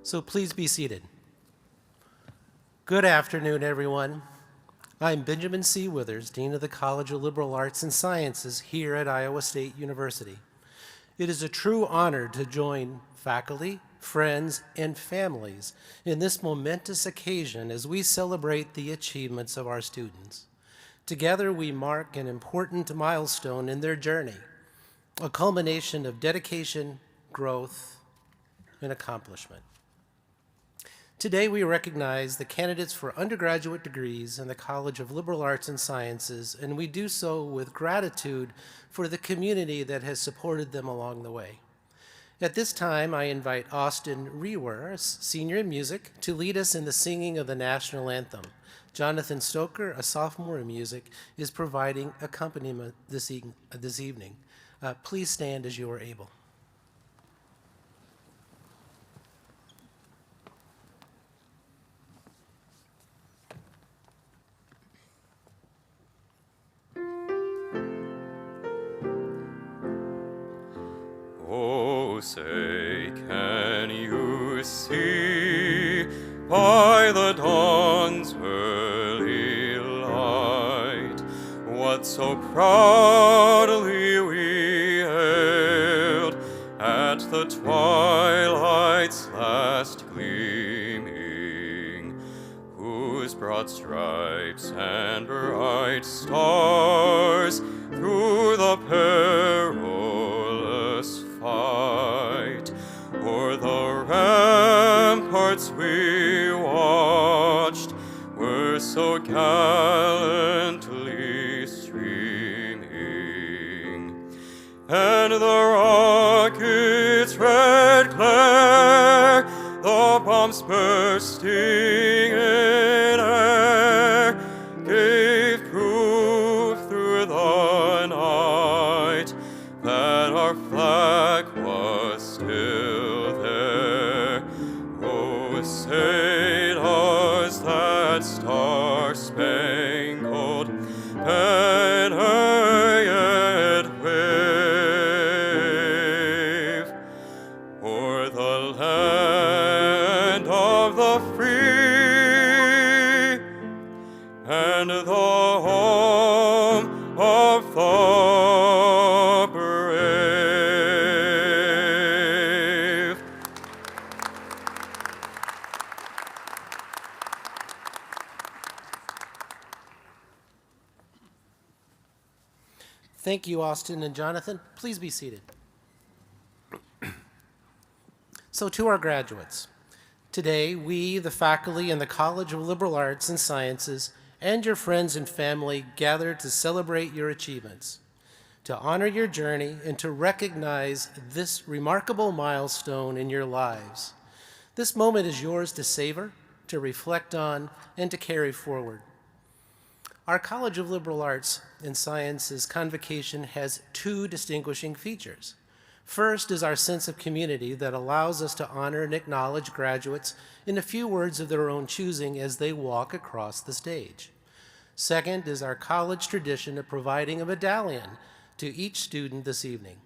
So please be seated. Good afternoon, everyone. I'm Benjamin C. Withers, Dean of the College of Liberal Arts and Sciences here at Iowa State University. It is a true honor to join faculty, friends, and families in this momentous occasion as we celebrate the achievements of our students. Together, we mark an important milestone in their journey, a culmination of dedication, growth, and accomplishment. Today, we recognize the candidates for undergraduate degrees in the College of Liberal Arts and Sciences, and we do so with gratitude for the community that has supported them along the way. At this time, I invite Austin Rewer, senior in music, to lead us in the singing of the national anthem. Jonathan Stoker, a sophomore in music, is providing accompaniment this evening. Please stand as you are able. Oh, say, can you see by the dawn's early light what so proudly we hailed at the twilight's last gleaming, whose broad stripes and bright stars through the perilous fight o'er the ramparts we watched were so gallantly streaming, and the rocket's red glare, the bombs bursting in air, gave proof through the night that our flag was still there. Oh, say does that star-spangled banner yet wave o'er the land of the free and the home of the brave. Thank you, Austin and Jonathan. Please be seated. So to our graduates, today we, the faculty in the College of Liberal Arts and Sciences, and your friends and family gather to celebrate your achievements, to honor your journey, and to recognize this remarkable milestone in your lives. This moment is yours to savor, to reflect on, and to carry forward. Our College of Liberal Arts and Sciences convocation has two distinguishing features. First is our sense of community that allows us to honor and acknowledge graduates in a few words of their own choosing as they walk across the stage. Second is our college tradition of providing a medallion to each student this evening.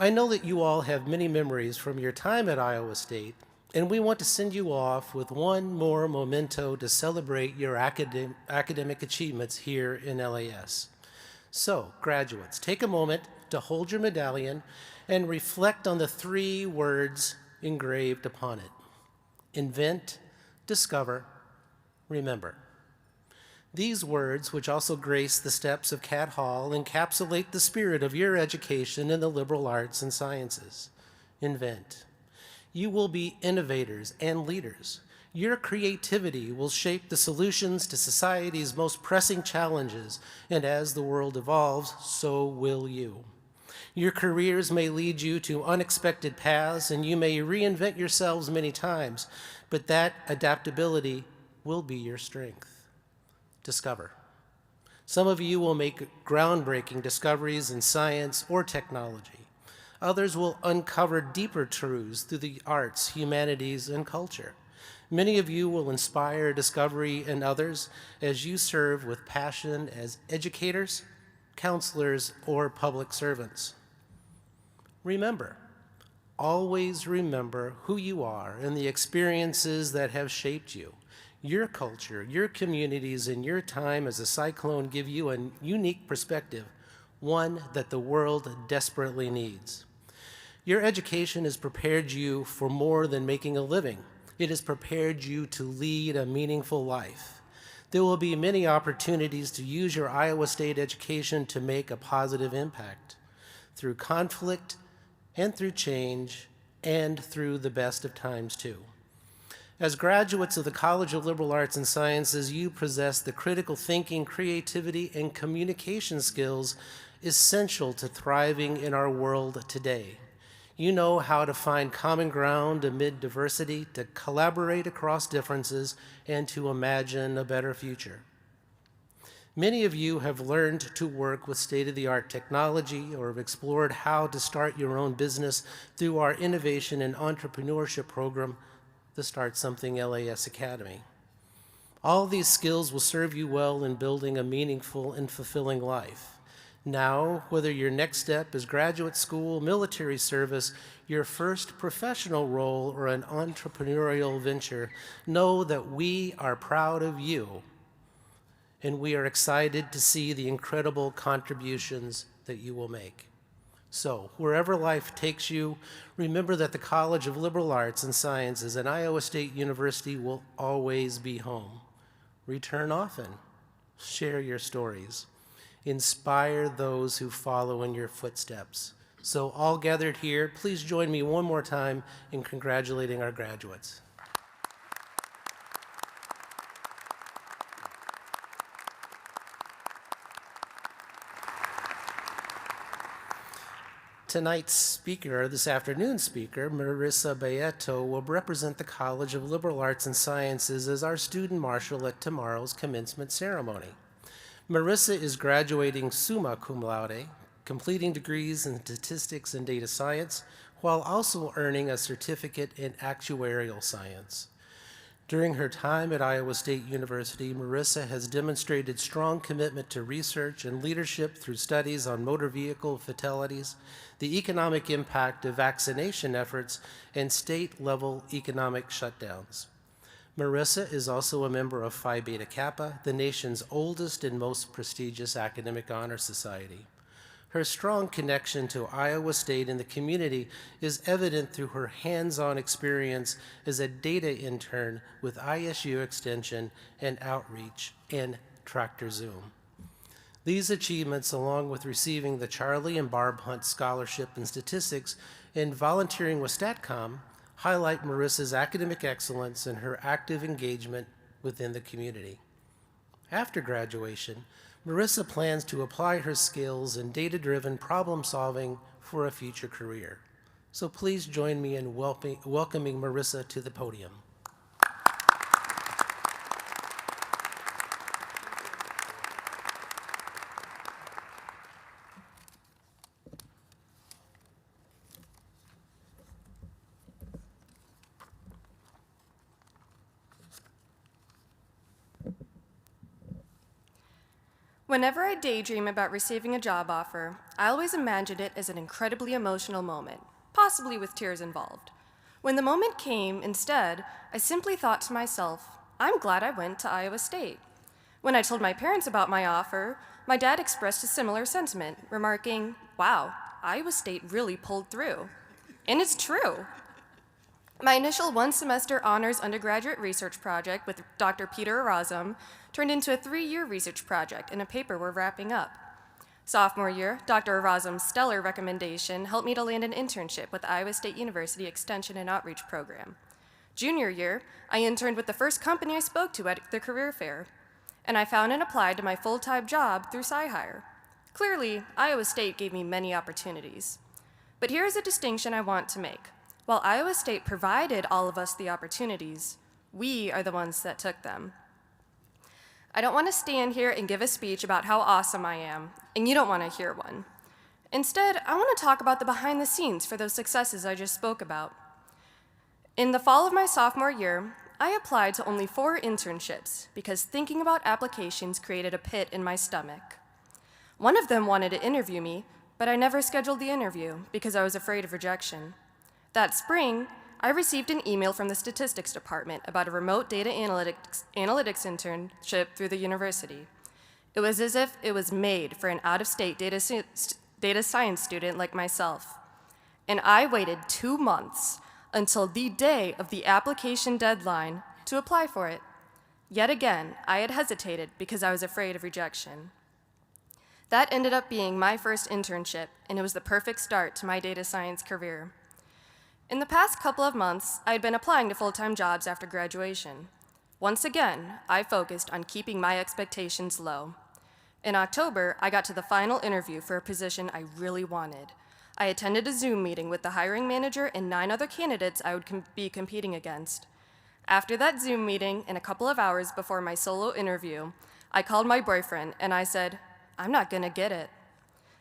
I know that you all have many memories from your time at Iowa State, and we want to send you off with one more memento to celebrate your academic achievements here in LAS. So, graduates, take a moment to hold your medallion and reflect on the three words engraved upon it: invent, discover, remember. These words, which also grace the steps of Cat Hall, encapsulate the spirit of your education in the liberal arts and sciences. Invent. You will be innovators and leaders. Your creativity will shape the solutions to society's most pressing challenges, and as the world evolves, so will you. Your careers may lead you to unexpected paths, and you may reinvent yourselves many times, but that adaptability will be your strength. Discover. Some of you will make groundbreaking discoveries in science or technology. Others will uncover deeper truths through the arts, humanities, and culture. Many of you will inspire discovery in others as you serve with passion as educators, counselors, or public servants. Remember, always remember who you are and the experiences that have shaped you. Your culture, your communities, and your time as a Cyclone give you a unique perspective, one that the world desperately needs. Your education has prepared you for more than making a living. It has prepared you to lead a meaningful life. There will be many opportunities to use your Iowa State education to make a positive impact through conflict and through change and through the best of times too. As graduates of the College of Liberal Arts and Sciences, you possess the critical thinking, creativity, and communication skills essential to thriving in our world today. You know how to find common ground amid diversity, to collaborate across differences, and to imagine a better future. Many of you have learned to work with state-of-the-art technology or have explored how to start your own business through our innovation and entrepreneurship program, the Start Something LAS Academy. All these skills will serve you well in building a meaningful and fulfilling life. Now, whether your next step is graduate school, military service, your first professional role, or an entrepreneurial venture, know that we are proud of you, and we are excited to see the incredible contributions that you will make. So, wherever life takes you, remember that the College of Liberal Arts and Sciences and Iowa State University will always be home. Return often. Share your stories. Inspire those who follow in your footsteps. So, all gathered here, please join me one more time in congratulating our graduates. Tonight's speaker, this afternoon's speaker, Marissa Baeto, will represent the College of Liberal Arts and Sciences as our student marshal at tomorrow's commencement ceremony. Marissa is graduating summa cum laude, completing degrees in statistics and data science, while also earning a certificate in actuarial science. During her time at Iowa State University, Marissa has demonstrated strong commitment to research and leadership through studies on motor vehicle fatalities, the economic impact of vaccination efforts, and state-level economic shutdowns. Marissa is also a member of Phi Beta Kappa, the nation's oldest and most prestigious academic honor society. Her strong connection to Iowa State and the community is evident through her hands-on experience as a data intern with ISU Extension and Outreach and Tractor Zoom. These achievements, along with receiving the Charlie and Barb Hunt Scholarship in Statistics and volunteering with StatCom, highlight Marissa's academic excellence and her active engagement within the community. After graduation, Marissa plans to apply her skills in data-driven problem solving for a future career. So please join me in welcoming Marissa to the podium. Whenever I daydream about receiving a job offer, I always imagine it as an incredibly emotional moment, possibly with tears involved. When the moment came, instead, I simply thought to myself, I'm glad I went to Iowa State. When I told my parents about my offer, my dad expressed a similar sentiment, remarking, wow, Iowa State really pulled through. And it's true. My initial one-semester honors undergraduate research project with Dr. Peter Erasm turned into a 3-year research project and a paper we're wrapping up. Sophomore year, Dr. Erasm's stellar recommendation helped me to land an internship with the Iowa State University Extension and Outreach Program. Junior year, I interned with the first company I spoke to at the career fair, and I found and applied to my full-time job through SciHire. Clearly, Iowa State gave me many opportunities. But here's a distinction I want to make. While Iowa State provided all of us the opportunities, we are the ones that took them. I don't want to stand here and give a speech about how awesome I am, and you don't want to hear one. Instead, I want to talk about the behind the scenes for those successes I just spoke about. In the fall of my sophomore year, I applied to only 4 internships because thinking about applications created a pit in my stomach. One of them wanted to interview me, but I never scheduled the interview because I was afraid of rejection. That spring, I received an email from the statistics department about a remote data analytics internship through the university. It was as if it was made for an out-of-state data science student like myself. And I waited 2 months until the day of the application deadline to apply for it. Yet again, I had hesitated because I was afraid of rejection. That ended up being my first internship, and it was the perfect start to my data science career. In the past couple of months, I had been applying to full-time jobs after graduation. Once again, I focused on keeping my expectations low. In October, I got to the final interview for a position I really wanted. I attended a Zoom meeting with the hiring manager and 9 other candidates I would be competing against. After that Zoom meeting, and a couple of hours before my solo interview, I called my boyfriend and I said, "I'm not gonna get it."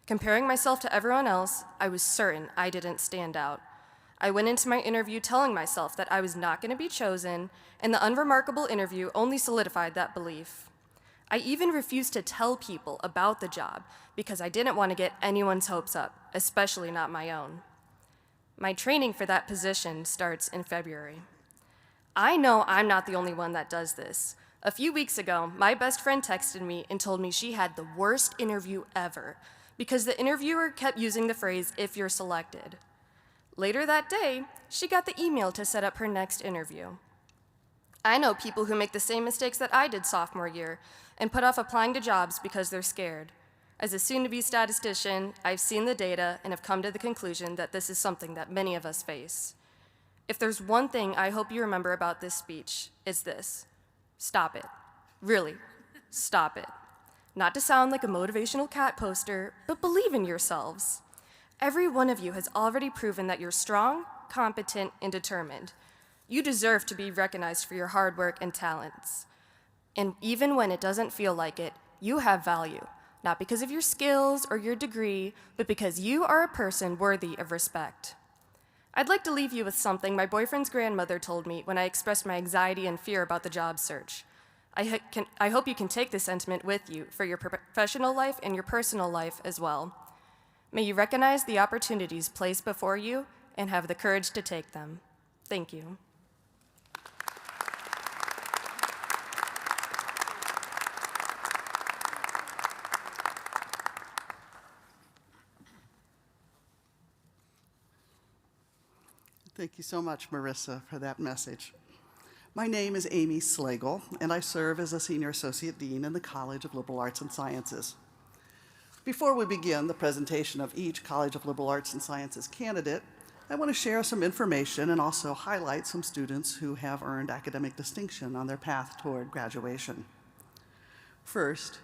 Comparing myself to everyone else, I was certain I didn't stand out. I went into my interview telling myself that I was not gonna be chosen, and the unremarkable interview only solidified that belief. I even refused to tell people about the job because I didn't want to get anyone's hopes up, especially not my own. My training for that position starts in February. I know I'm not the only one that does this. A few weeks ago, my best friend texted me and told me she had the worst interview ever because the interviewer kept using the phrase, "if you're selected." Later that day, she got the email to set up her next interview. I know people who make the same mistakes that I did sophomore year and put off applying to jobs because they're scared. As a soon-to-be statistician, I've seen the data and have come to the conclusion that this is something that many of us face. If there's one thing I hope you remember about this speech, it's this: stop it. Really, stop it. Not to sound like a motivational cat poster, but believe in yourselves. Every one of you has already proven that you're strong, competent, and determined. You deserve to be recognized for your hard work and talents. And even when it doesn't feel like it, you have value, not because of your skills or your degree, but because you are a person worthy of respect. I'd like to leave you with something my boyfriend's grandmother told me when I expressed my anxiety and fear about the job search. I hope you can take this sentiment with you for your professional life and your personal life as well. May you recognize the opportunities placed before you and have the courage to take them. Thank you. Thank you so much, Marissa, for that message. My name is Amy Slagle, and I serve as a Senior Associate Dean in the College of Liberal Arts and Sciences. Before we begin the presentation of each College of Liberal Arts and Sciences candidate, I want to share some information and also highlight some students who have earned academic distinction on their path toward graduation. First,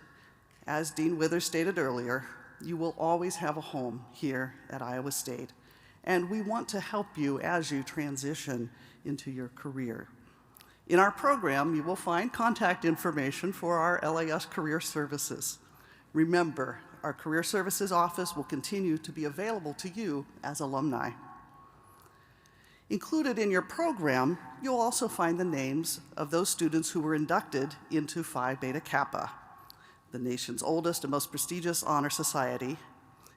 as Dean Withers stated earlier, you will always have a home here at Iowa State, and we want to help you as you transition into your career. In our program, you will find contact information for our LAS Career Services. Remember, our Career Services office will continue to be available to you as alumni. Included in your program, you'll also find the names of those students who were inducted into Phi Beta Kappa, the nation's oldest and most prestigious honor society.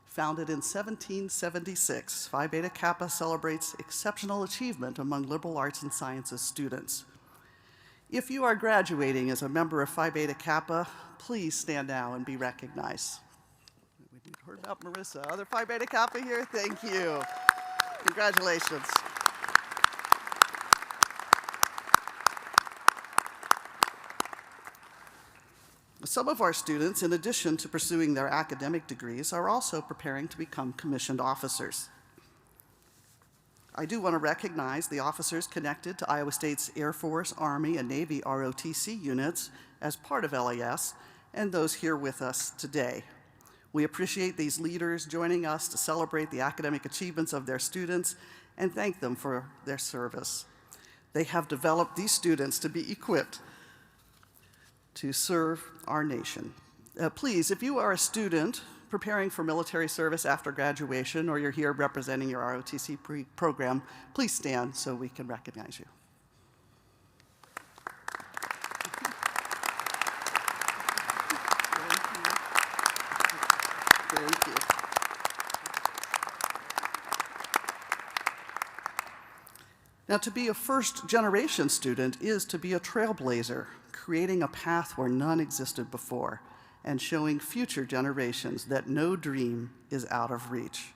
Founded in 1776, Phi Beta Kappa celebrates exceptional achievement among liberal arts and sciences students. If you are graduating as a member of Phi Beta Kappa, please stand now and be recognized. We heard about Marissa. Other Phi Beta Kappa here? Thank you. Congratulations. Some of our students, in addition to pursuing their academic degrees, are also preparing to become commissioned officers. I do want to recognize the officers connected to Iowa State's Air Force, Army, and Navy ROTC units as part of LAS, and those here with us today. We appreciate these leaders joining us to celebrate the academic achievements of their students and thank them for their service. They have developed these students to be equipped to serve our nation. Please, if you are a student preparing for military service after graduation, or you're here representing your ROTC program, please stand so we can recognize you. Thank you. Now, to be a first-generation student is to be a trailblazer, creating a path where none existed before, and showing future generations that no dream is out of reach.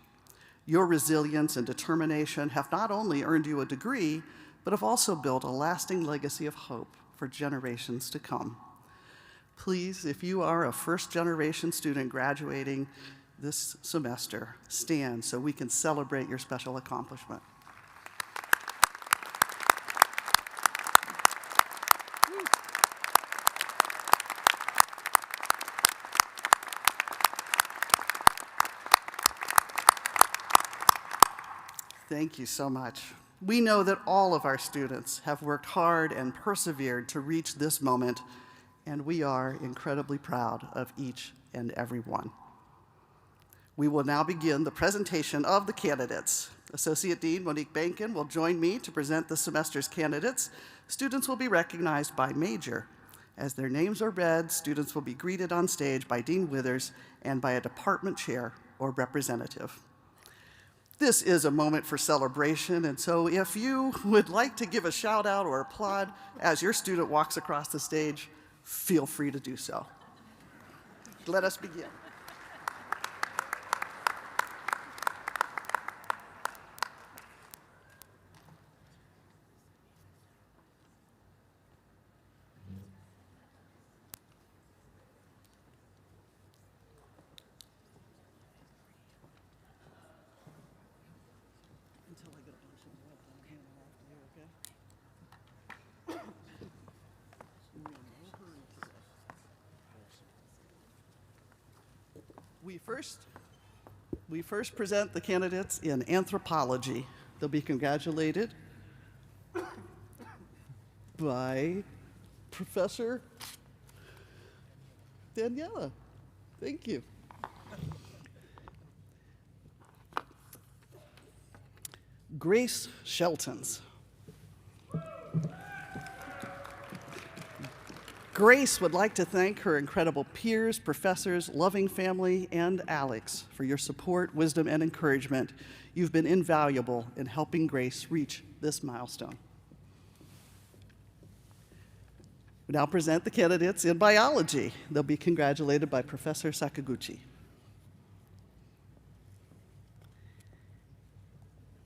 Your resilience and determination have not only earned you a degree, but have also built a lasting legacy of hope for generations to come. Please, if you are a first-generation student graduating this semester, stand so we can celebrate your special accomplishment. Thank you so much. We know that all of our students have worked hard and persevered to reach this moment, and we are incredibly proud of each and every one. We will now begin the presentation of the candidates. Associate Dean Monique Bankin will join me to present the semester's candidates. Students will be recognized by major. As their names are read, students will be greeted on stage by Dean Withers and by a department chair or representative. This is a moment for celebration, and so if you would like to give a shout out or applaud as your student walks across the stage, feel free to do so. Let us begin. We first present the candidates in anthropology. They'll be congratulated by Professor Daniela. Thank you. Grace Sheltons. Grace would like to thank her incredible peers, professors, loving family, and Alex for your support, wisdom, and encouragement. You've been invaluable in helping Grace reach this milestone. We now present the candidates in biology. They'll be congratulated by Professor Sakaguchi.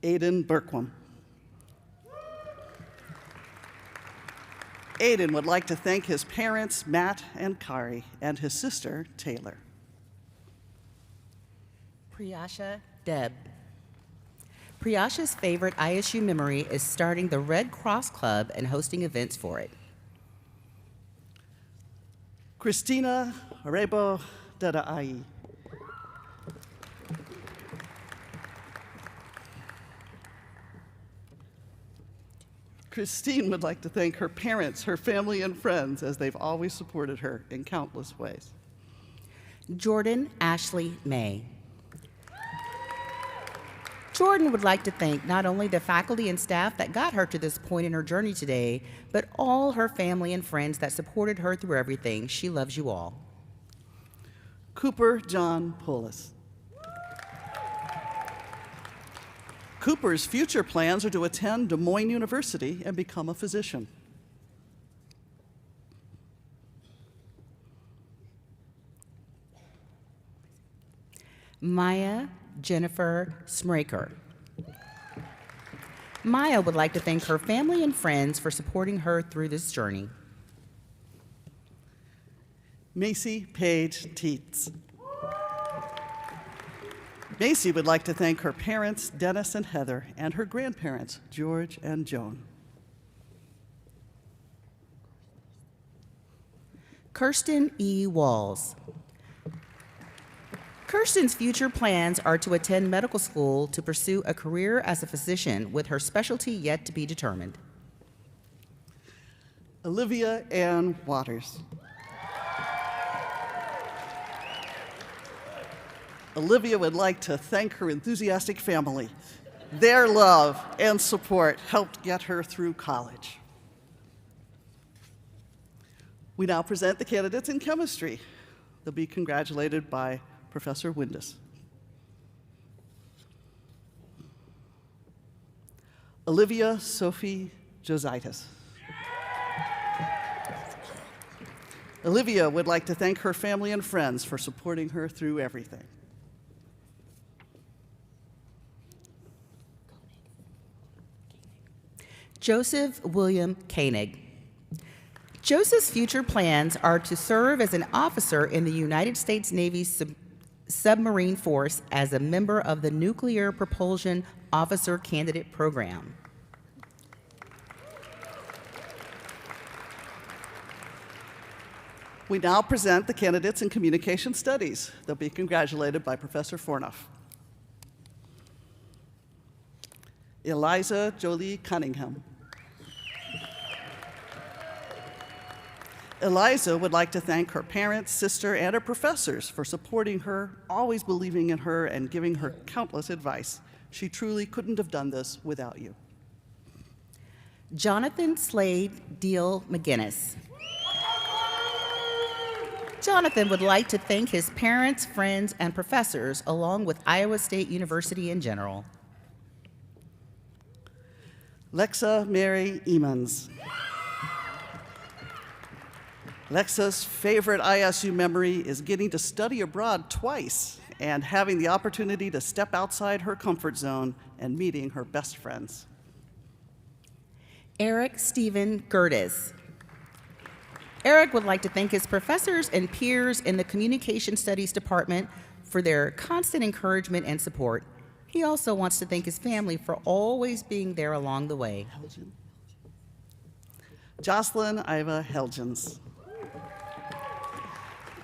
Aiden Berkwam. Aiden would like to thank his parents, Matt and Kari, and his sister, Taylor. Priyasha Deb. Priyasha's favorite ISU memory is starting the Red Cross Club and hosting events for it. Christina Arebo Dadaai. Christine would like to thank her parents, her family, and friends as they've always supported her in countless ways. Jordan Ashley May. Jordan would like to thank not only the faculty and staff that got her to this point in her journey today, but all her family and friends that supported her through everything. She loves you all. Cooper John Poulos. Cooper's future plans are to attend Des Moines University and become a physician. Maya Jennifer Smraker. Maya would like to thank her family and friends for supporting her through this journey. Macy Page Teets. Macy would like to thank her parents, Dennis and Heather, and her grandparents, George and Joan. Kirsten E. Walls. Kirsten's future plans are to attend medical school to pursue a career as a physician, with her specialty yet to be determined. Olivia Ann Waters. Olivia would like to thank her enthusiastic family. Their love and support helped get her through college. We now present the candidates in chemistry. They'll be congratulated by Professor Windus. Olivia Sophie Jositis. Olivia would like to thank her family and friends for supporting her through everything. Joseph William Koenig. Joseph's future plans are to serve as an officer in the United States Navy's submarine force as a member of the Nuclear Propulsion Officer Candidate Program. We now present the candidates in Communication Studies. They'll be congratulated by Professor Fornoff. Eliza Jolie Cunningham. Eliza would like to thank her parents, sister, and her professors for supporting her, always believing in her, and giving her countless advice. She truly couldn't have done this without you. Jonathan Slade Deal McGinnis. Jonathan would like to thank his parents, friends, and professors, along with Iowa State University in general. Lexa Mary Emons. Lexa's favorite ISU memory is getting to study abroad twice and having the opportunity to step outside her comfort zone and meeting her best friends. Eric Stephen Gerdes. Eric would like to thank his professors and peers in the Communication Studies Department for their constant encouragement and support. He also wants to thank his family for always being there along the way. Jocelyn Iva Helgens.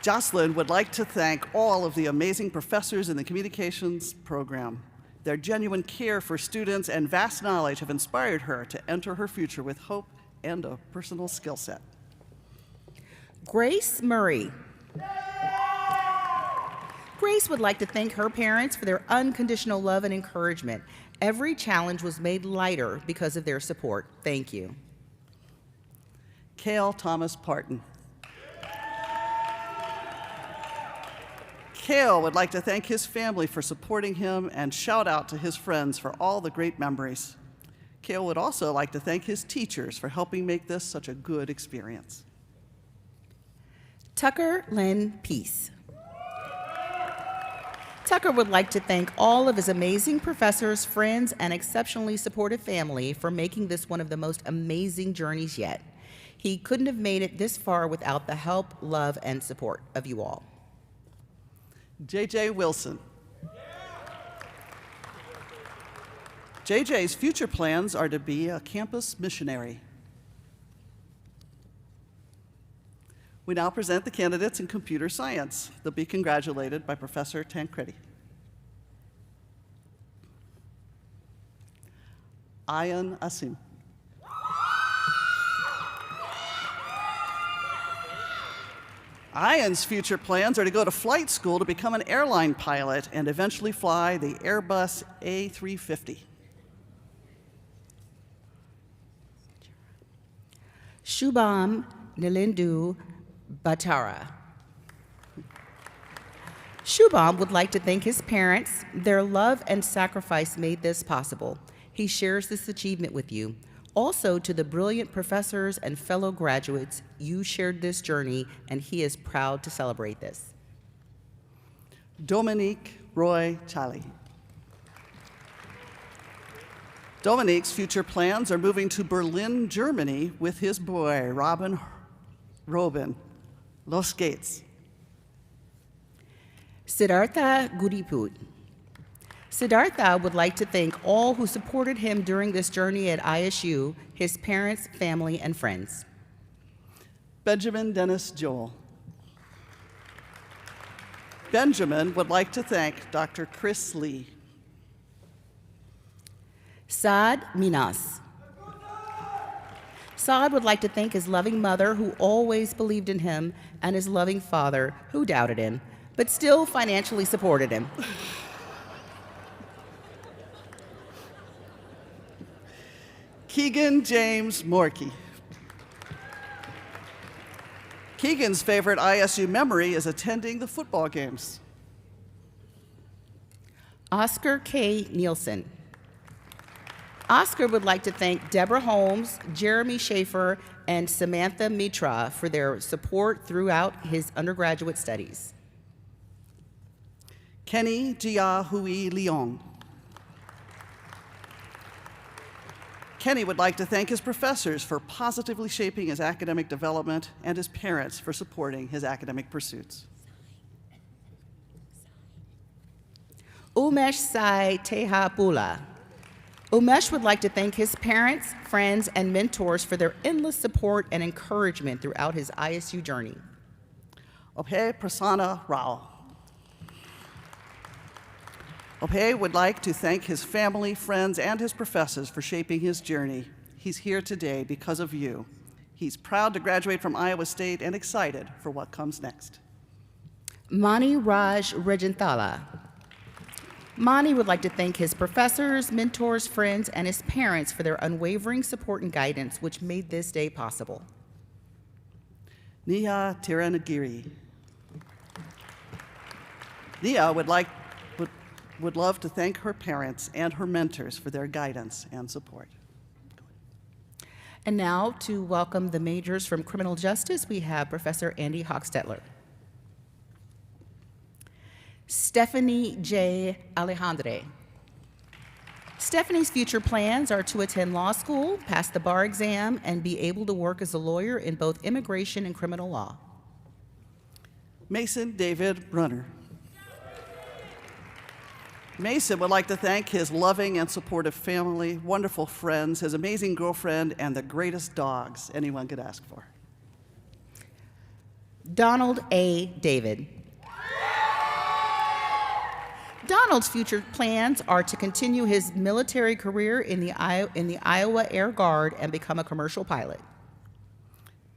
Jocelyn would like to thank all of the amazing professors in the communications program. Their genuine care for students and vast knowledge have inspired her to enter her future with hope and a personal skill set. Grace Murray. Grace would like to thank her parents for their unconditional love and encouragement. Every challenge was made lighter because of their support. Thank you. Cale Thomas Parton. Cale would like to thank his family for supporting him and shout out to his friends for all the great memories. Cale would also like to thank his teachers for helping make this such a good experience. Tucker Lynn Peace. Tucker would like to thank all of his amazing professors, friends, and exceptionally supportive family for making this one of the most amazing journeys yet. He couldn't have made it this far without the help, love, and support of you all. J.J. Wilson. J.J.'s future plans are to be a campus missionary. We now present the candidates in computer science. They'll be congratulated by Professor Tancredi. Ayan Asim. Ayan's future plans are to go to flight school to become an airline pilot and eventually fly the Airbus A350. Shubham Nilindu Batara. Shubham would like to thank his parents. Their love and sacrifice made this possible. He shares this achievement with you. Also, to the brilliant professors and fellow graduates, you shared this journey, and he is proud to celebrate this. Dominique Roy Chali. Dominique's future plans are moving to Berlin, Germany with his boy, Robin Los Gates. Siddhartha Guriput. Siddhartha would like to thank all who supported him during this journey at ISU, his parents, family, and friends. Benjamin Dennis Joel. Benjamin would like to thank Dr. Chris Lee. Saad Minas. Saad would like to thank his loving mother, who always believed in him, and his loving father, who doubted him, but still financially supported him. Keegan James Morkey. Keegan's favorite ISU memory is attending the football games. Oscar K. Nielsen. Oscar would like to thank Deborah Holmes, Jeremy Schaefer, and Samantha Mitra for their support throughout his undergraduate studies. Kenny Jia Hui Leong. Kenny would like to thank his professors for positively shaping his academic development and his parents for supporting his academic pursuits. Umesh Sai Tehapula. Umesh would like to thank his parents, friends, and mentors for their endless support and encouragement throughout his ISU journey. Obhe Prasanna Rao. Obhe would like to thank his family, friends, and his professors for shaping his journey. He's here today because of you. He's proud to graduate from Iowa State and excited for what comes next. Mani Raj Regenthala. Mani would like to thank his professors, mentors, friends, and his parents for their unwavering support and guidance, which made this day possible. Nia Tiranagiri. Nia would love to thank her parents and her mentors for their guidance and support. And now, to welcome the majors from criminal justice, we have Professor Andy Hochstetler. Stephanie J. Alejandre. Stephanie's future plans are to attend law school, pass the bar exam, and be able to work as a lawyer in both immigration and criminal law. Mason David Brunner. Mason would like to thank his loving and supportive family, wonderful friends, his amazing girlfriend, and the greatest dogs anyone could ask for. Donald A. David. Donald's future plans are to continue his military career in the Iowa Air Guard and become a commercial pilot.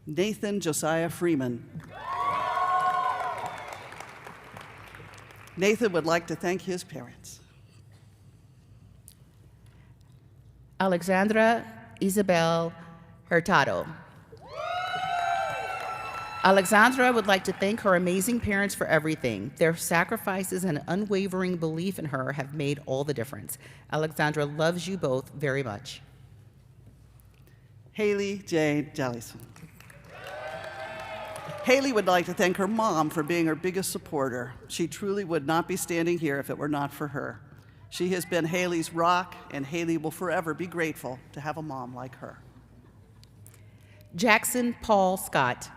Nathan Josiah Freeman. Nathan would like to thank his parents. Alexandra Isabel Hurtado. Alexandra would like to thank her amazing parents for everything. Their sacrifices and unwavering belief in her have made all the difference. Alexandra loves you both very much. Haley J. Jellison. Haley would like to thank her mom for being her biggest supporter. She truly would not be standing here if it were not for her. She has been Haley's rock, and Haley will forever be grateful to have a mom like her. Jackson Paul Scott.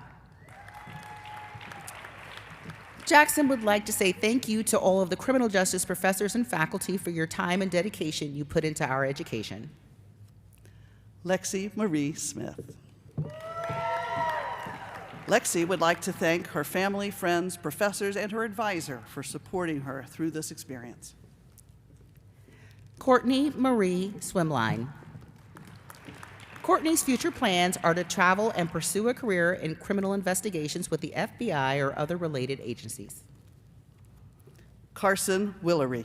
Jackson would like to say thank you to all of the criminal justice professors and faculty for your time and dedication you put into our education. Lexi Marie Smith. Lexi would like to thank her family, friends, professors, and her advisor for supporting her through this experience. Courtney Marie Swimline. Courtney's future plans are to travel and pursue a career in criminal investigations with the FBI or other related agencies. Carson Willery.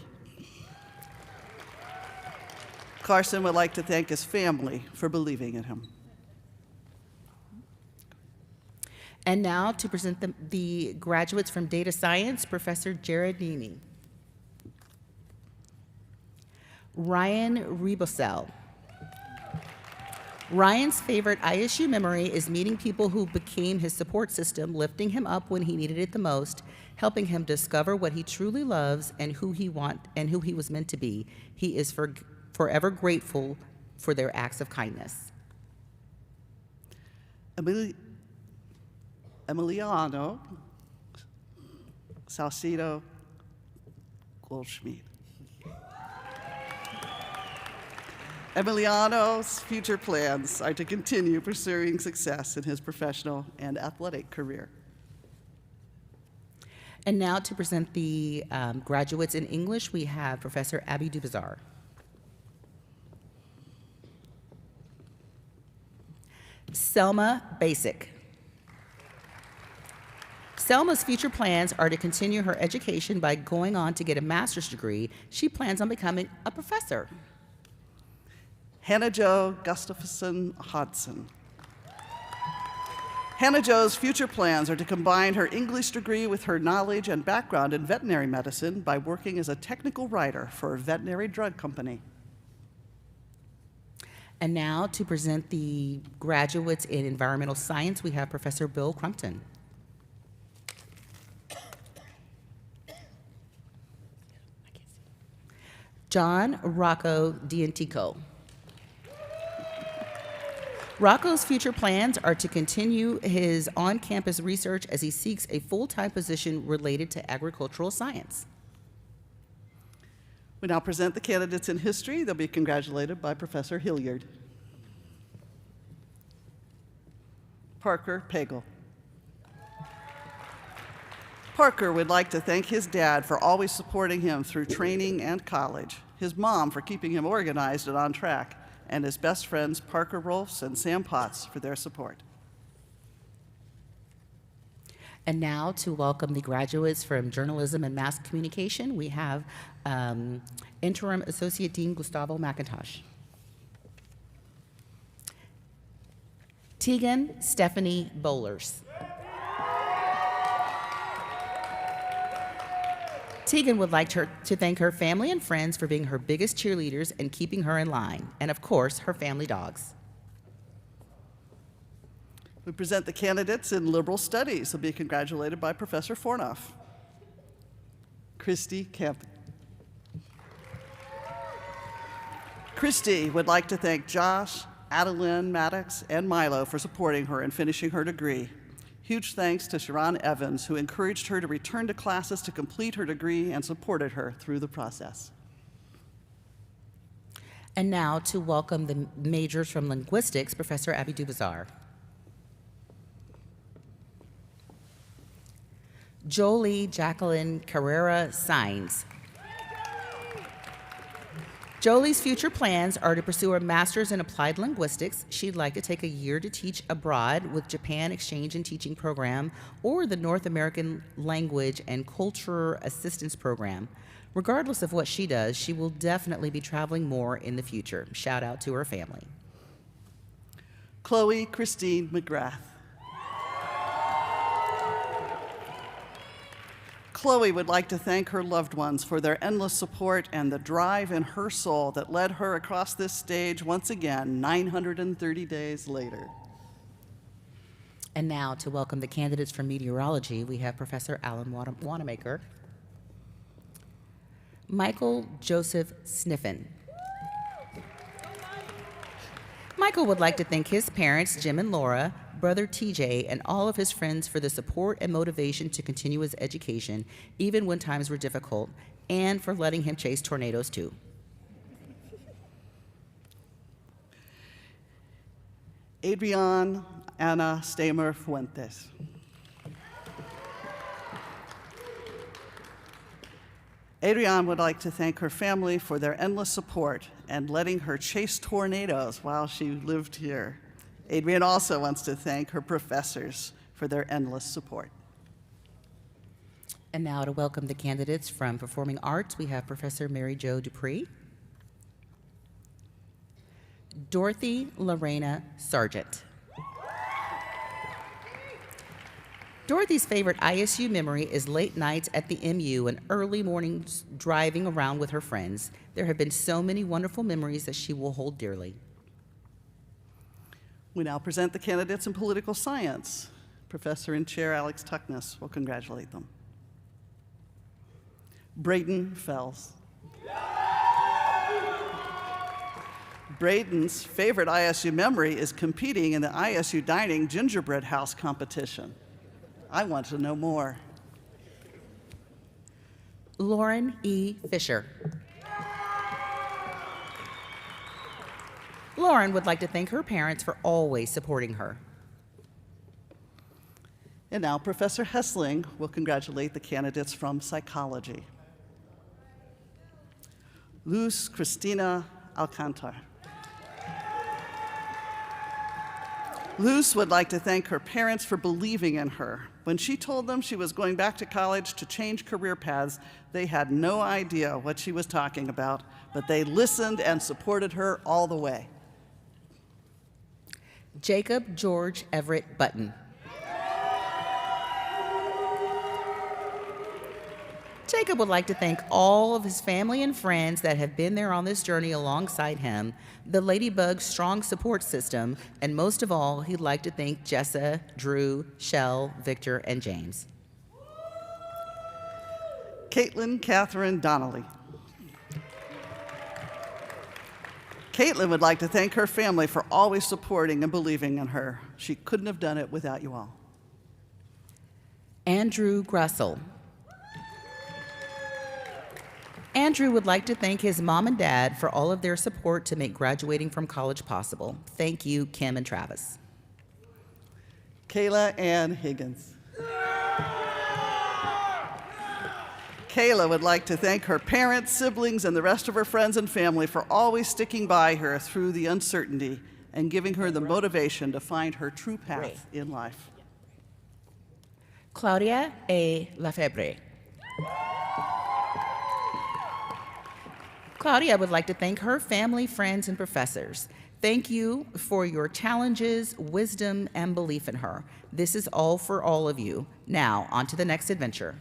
Carson would like to thank his family for believing in him. And now to present the graduates from data science, Professor Jared Nimi. Ryan Rebosel. Ryan's favorite ISU memory is meeting people who became his support system, lifting him up when he needed it the most, helping him discover what he truly loves and who he was meant to be. He is forever grateful for their acts of kindness. Emiliano Salcido Goldschmidt. Emiliano's future plans are to continue pursuing success in his professional and athletic career. And now to present the graduates in English, we have Professor Abby Dubazar. Selma Basic. Selma's future plans are to continue her education by going on to get a master's degree. She plans on becoming a professor. Hannah Jo Gustafson Hodson. Hannah Jo's future plans are to combine her English degree with her knowledge and background in veterinary medicine by working as a technical writer for a veterinary drug company. And now to present the graduates in environmental science, we have Professor Bill Crumpton. John Rocco Diantico. Rocco's future plans are to continue his on-campus research as he seeks a full-time position related to agricultural science. We now present the candidates in history. They'll be congratulated by Professor Hilliard. Parker Pagel. Parker would like to thank his dad for always supporting him through training and college, his mom for keeping him organized and on track, and his best friends Parker Rolfs and Sam Potts for their support. And now to welcome the graduates from journalism and mass communication, we have Interim Associate Dean Gustavo McIntosh. Tegan Stephanie Bowlers. Tegan would like to thank her family and friends for being her biggest cheerleaders and keeping her in line, and of course, her family dogs. We present the candidates in liberal studies. They'll be congratulated by Professor Fornoff. Christy Kemp. Christy would like to thank Josh, Adeline Maddox, and Milo for supporting her and finishing her degree. Huge thanks to Sharon Evans, who encouraged her to return to classes to complete her degree and supported her through the process. And now to welcome the majors from linguistics, Professor Abby Dubazar. Jolie Jacqueline Carrera Saenz. Jolie's future plans are to pursue a master's in applied linguistics. She'd like to take a year to teach abroad with Japan Exchange and Teaching Program or the North American Language and Culture Assistance Program. Regardless of what she does, she will definitely be traveling more in the future. Shout out to her family. Chloe Christine McGrath. Chloe would like to thank her loved ones for their endless support and the drive in her soul that led her across this stage once again 930 days later. And now to welcome the candidates for meteorology, we have Professor Alan Wanamaker. Michael Joseph Sniffen. Michael would like to thank his parents, Jim and Laura, brother TJ, and all of his friends for the support and motivation to continue his education, even when times were difficult, and for letting him chase tornadoes too. Adrian Ana Stamer Fuentes. Adrienne would like to thank her family for their endless support and letting her chase tornadoes while she lived here. Adrienne also wants to thank her professors for their endless support. And now to welcome the candidates from Performing Arts, we have Professor Mary Jo Dupree. Dorothy Lorena Sargent. Dorothy's favorite ISU memory is late nights at the MU and early mornings driving around with her friends. There have been so many wonderful memories that she will hold dearly. We now present the candidates in political science. Professor and Chair Alex Tuckness will congratulate them. Braden Fells. Braden's favorite ISU memory is competing in the ISU Dining Gingerbread House competition. I want to know more. Lauren E. Fisher. Lauren would like to thank her parents for always supporting her. And now Professor Hessling will congratulate the candidates from psychology. Luz Cristina Alcantar. Luz would like to thank her parents for believing in her. When she told them she was going back to college to change career paths, they had no idea what she was talking about, but they listened and supported her all the way. Jacob George Everett Button. Jacob would like to thank all of his family and friends that have been there on this journey alongside him, the Ladybug Strong Support System, and most of all, he'd like to thank Jessa, Drew, Shell, Victor, and James. Caitlin Catherine Donnelly. Caitlin would like to thank her family for always supporting and believing in her. She couldn't have done it without you all. Andrew Grussel. Andrew would like to thank his mom and dad for all of their support to make graduating from college possible. Thank you, Kim and Travis. Kayla Ann Higgins. Kayla would like to thank her parents, siblings, and the rest of her friends and family for always sticking by her through the uncertainty and giving her the motivation to find her true path in life. Claudia A. Lafebre. Claudia would like to thank her family, friends, and professors. Thank you for your challenges, wisdom, and belief in her. This is all for all of you. Now, on to the next adventure.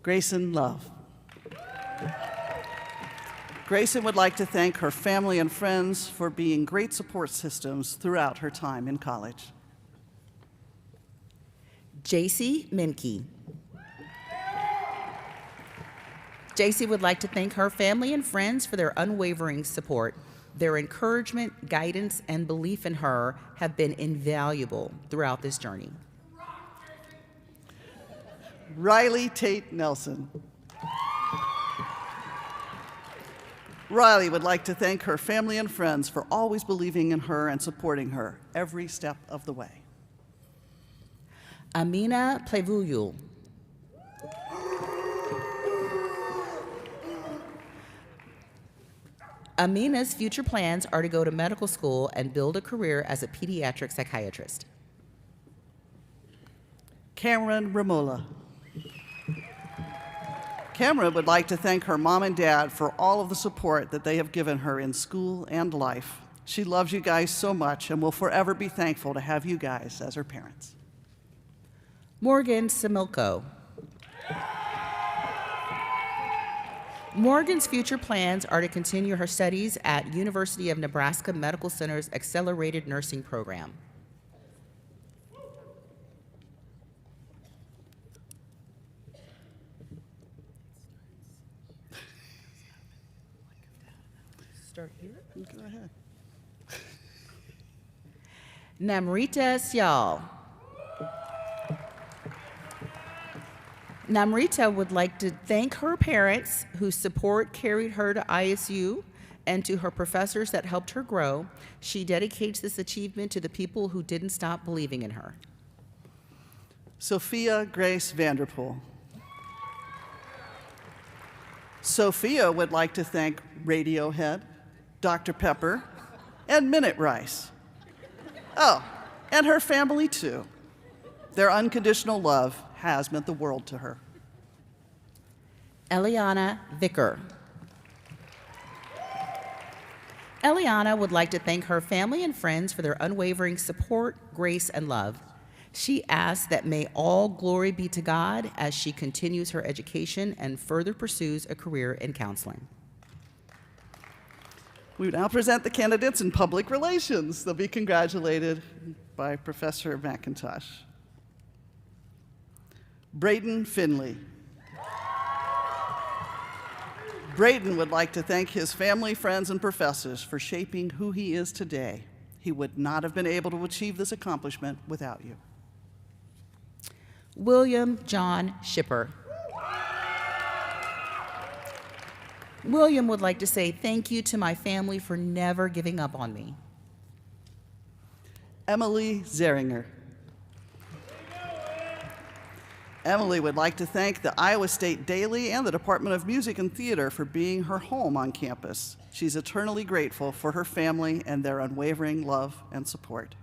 Grayson Love. Grayson would like to thank her family and friends for being great support systems throughout her time in college. JC Minke. JC would like to thank her family and friends for their unwavering support. Their encouragement, guidance, and belief in her have been invaluable throughout this journey. Riley Tate Nelson. Riley would like to thank her family and friends for always believing in her and supporting her every step of the way. Amina Plevuyul. Amina's future plans are to go to medical school and build a career as a pediatric psychiatrist. Cameron Ramola. Cameron would like to thank her mom and dad for all of the support that they have given her in school and life. She loves you guys so much and will forever be thankful to have you guys as her parents. Morgan Similko. Morgan's future plans are to continue her studies at University of Nebraska Medical Center's Accelerated Nursing Program. Start here? Go ahead. Namrita Syal. Namrita would like to thank her parents whose support carried her to ISU and to her professors that helped her grow. She dedicates this achievement to the people who didn't stop believing in her. Sophia Grace Vanderpool. Sophia would like to thank Radiohead, Dr. Pepper, and Minute Rice. Oh, and her family too. Their unconditional love has meant the world to her. Eliana Vicker. Eliana would like to thank her family and friends for their unwavering support, grace, and love. She asks that may all glory be to God as she continues her education and further pursues a career in counseling. We now present the candidates in public relations. They'll be congratulated by Professor McIntosh. Braden Finley. Braden would like to thank his family, friends, and professors for shaping who he is today. He would not have been able to achieve this accomplishment without you. William John Shipper. William would like to say thank you to my family for never giving up on me. Emily Zeringer. Emily would like to thank the Iowa State Daily and the Department of Music and Theater for being her home on campus. She's eternally grateful for her family and their unwavering love and support.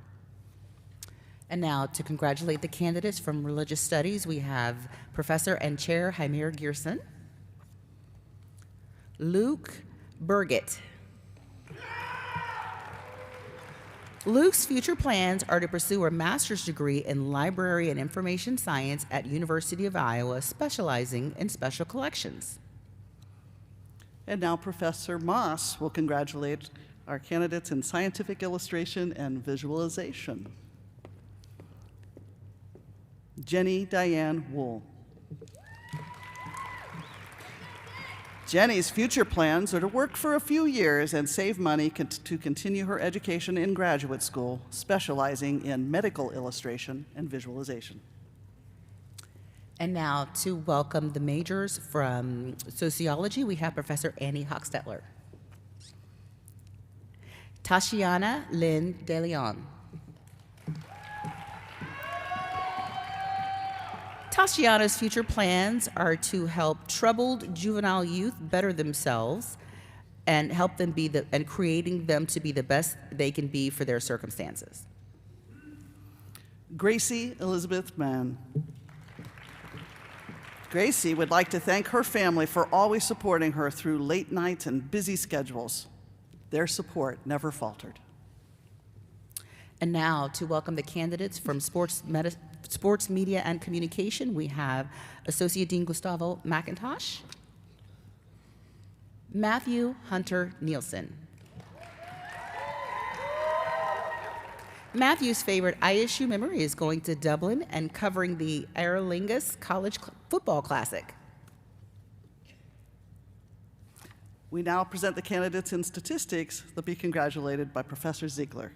And now to congratulate the candidates from Religious Studies, we have Professor and Chair Hymir Gearson, Luke Burgett, Luke's future plans are to pursue a master's degree in library and information science at University of Iowa, specializing in special collections. And now Professor Moss will congratulate our candidates in scientific illustration and visualization. Jenny Diane Wool. Jenny's future plans are to work for a few years and save money to continue her education in graduate school, specializing in medical illustration and visualization. And now to welcome the majors from sociology, we have Professor Annie Hochstetler. Tashiana Lynn De Leon. Tashiana's future plans are to help troubled juvenile youth better themselves and help them and creating them to be the best they can be for their circumstances. Gracie Elizabeth Mann. Gracie would like to thank her family for always supporting her through late nights and busy schedules. Their support never faltered. And now to welcome the candidates from Sports Media and Communication, we have Associate Dean Gustavo McIntosh, Matthew Hunter Nielsen. Matthew's favorite ISU memory is going to Dublin and covering the Aer Lingus College Football Classic. We now present the candidates in statistics. They'll be congratulated by Professor Ziegler.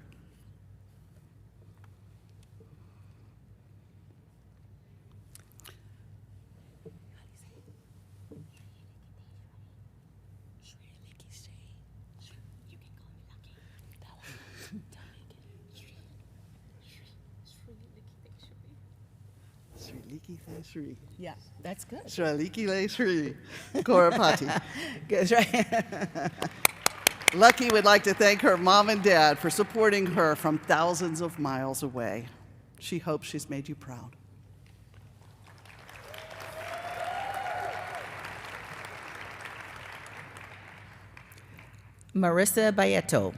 Yeah, that's good. Shraliki Le Shri, Korapati. Good, right? Lucky would like to thank her mom and dad for supporting her from thousands of miles away. She hopes she's made you proud. Marissa Bayeto.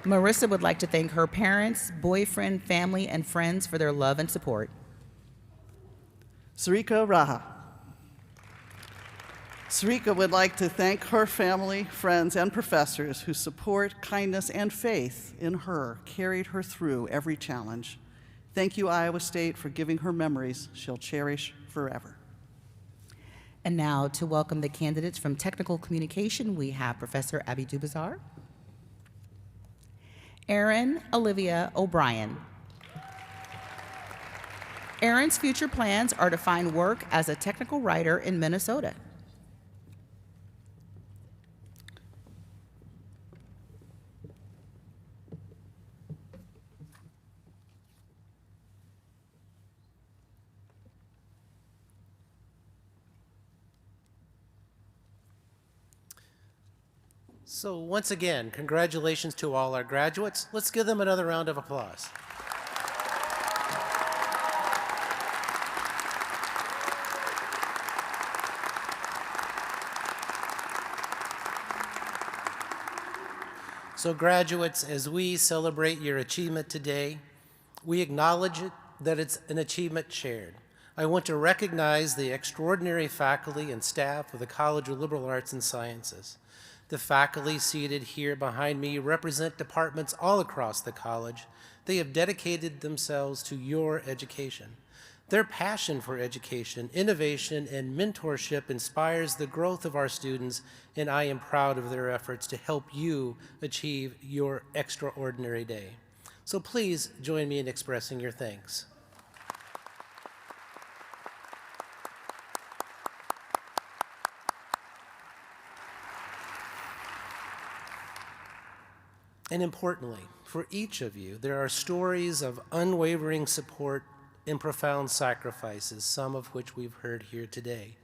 Marissa would like to thank her parents, boyfriend, family, and friends for their love and support. Sarika Raha. Sarika would like to thank her family, friends, and professors whose support, kindness, and faith in her carried her through every challenge. Thank you, Iowa State, for giving her memories she'll cherish forever. And now to welcome the candidates from Technical Communication, we have Professor Abby Dubazar, Erin Olivia O'Brien. Erin's future plans are to find work as a technical writer in Minnesota. So once again, congratulations to all our graduates. Let's give them another round of applause. So graduates, as we celebrate your achievement today, we acknowledge that it's an achievement shared. I want to recognize the extraordinary faculty and staff of the College of Liberal Arts and Sciences. The faculty seated here behind me represent departments all across the college. They have dedicated themselves to your education. Their passion for education, innovation, and mentorship inspires the growth of our students, and I am proud of their efforts to help you achieve your extraordinary day. So please join me in expressing your thanks. And importantly, for each of you, there are stories of unwavering support and profound sacrifices, some of which we've heard here today,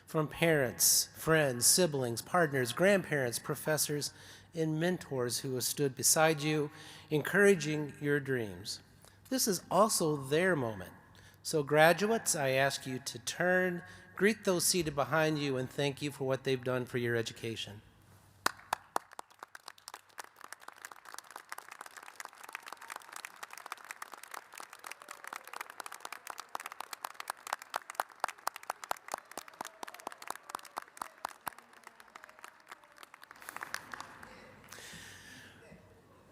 from parents, friends, siblings, partners, grandparents, professors, and mentors who have stood beside you, encouraging your dreams. This is also their moment. So graduates, I ask you to turn, greet those seated behind you, and thank you for what they've done for your education.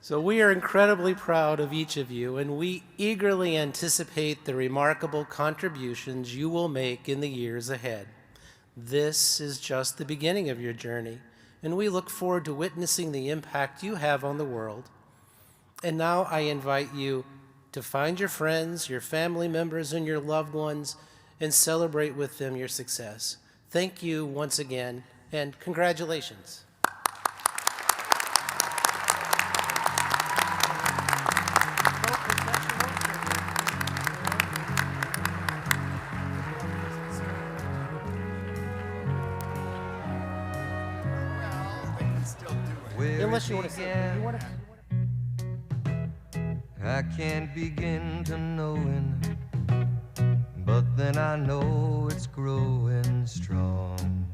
So we are incredibly proud of each of you, and we eagerly anticipate the remarkable contributions you will make in the years ahead. This is just the beginning of your journey, and we look forward to witnessing the impact you have on the world. And now I invite you to find your friends, your family members, and your loved ones and celebrate with them your success. Thank you once again, and congratulations. Unless you want to say, I can't begin to knowing, but then I know it's growing strong.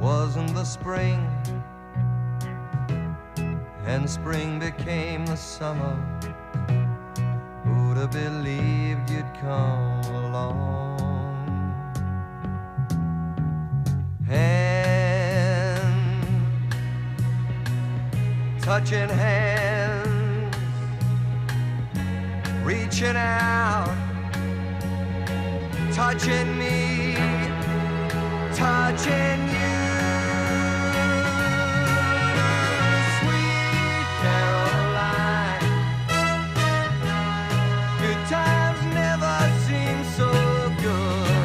Wasn't the spring, and spring became the summer. Who'd have believed you'd come along? Touching hands, reaching out, touching me, touching you.